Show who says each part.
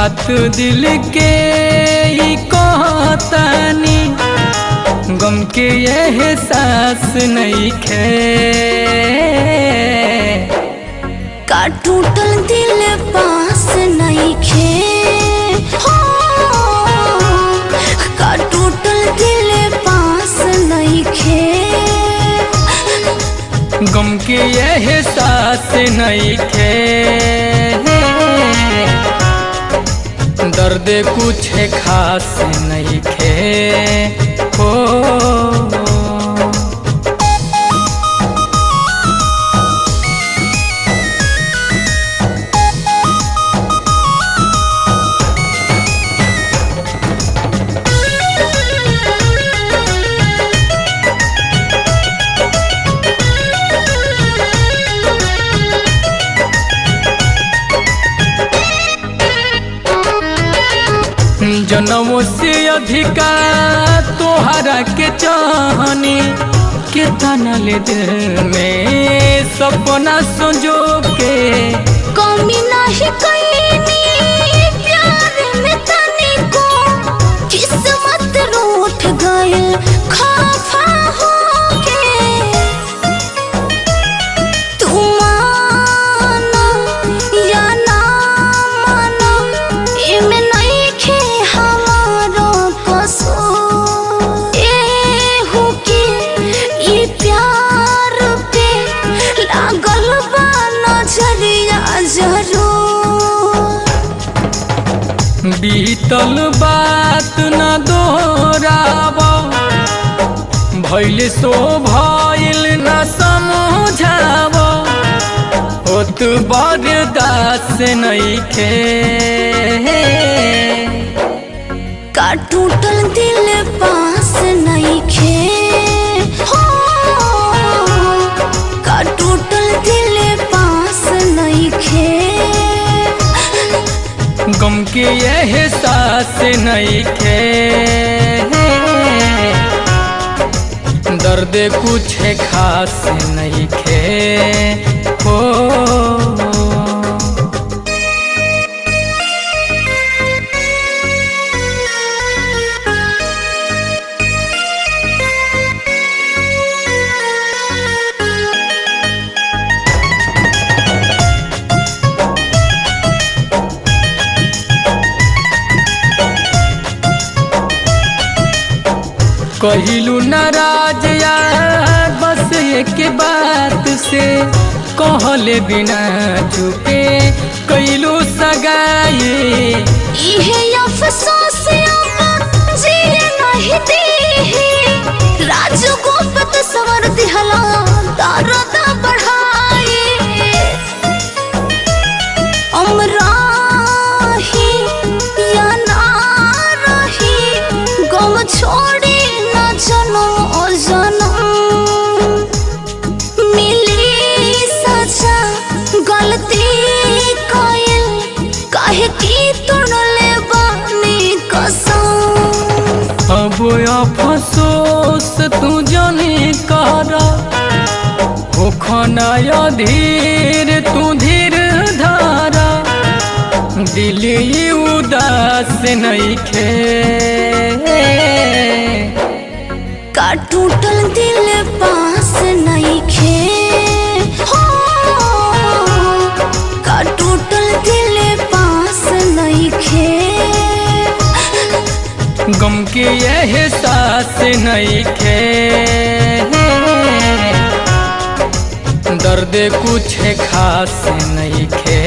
Speaker 1: बात दिल के ही कहतानी, गम के एहसास नहीं खे।
Speaker 2: का टूटल दिल पास नहीं खे, का टूटल दिल पास नहीं खे।
Speaker 1: गम के एहसास नहीं खे, दर्द कुछ खास नहीं खे। हो जनमों से अधिका तोहरा के चाहनी, कितना ले दिल में सपना संजो के।
Speaker 2: कमी नहीं कईनी प्यार में तनिको, किस्मत रूठ गए खफा होके। तू मानो या ना मानो, इमे नहीं खे हमारो कसूर। एहू के ई प्यार पे लागल बा नजरिया जरूर।
Speaker 1: बीतल बात न दोहराब, भइल सो भइल न समझाब। होत बर्दाश्त नहीं खे,
Speaker 2: का टूटल दिल पास नहीं खे, का टूटल दिल पास नहीं खे।
Speaker 1: गम के एहसास नहीं खे, दर्द कुछ खास नहीं खे। हो कहिलू नाराज यार बस एक बात से, कहले बिना चुपे कैलू सगाई।
Speaker 2: इहे अफसोस अब जिए नहीं दी, राजगोपत सवर दिहला दर्द बढ़ाई। अमराही या ना रही, गम छोड़ी न जन्म ओ जन्म। मिली सजा गलती कइल, काहे की तोड़ले बानी कसम।
Speaker 1: अब अफसोस तू जाने करा, हो खनाया धीर तू धीर धारा। दिल उदास नहीं खे,
Speaker 2: का टूटल दिल पास नहीं खे, का टूटल दिल पास नहीं खे।
Speaker 1: गम के एहसास नहीं खे, दर्द कुछ खास नहीं खे।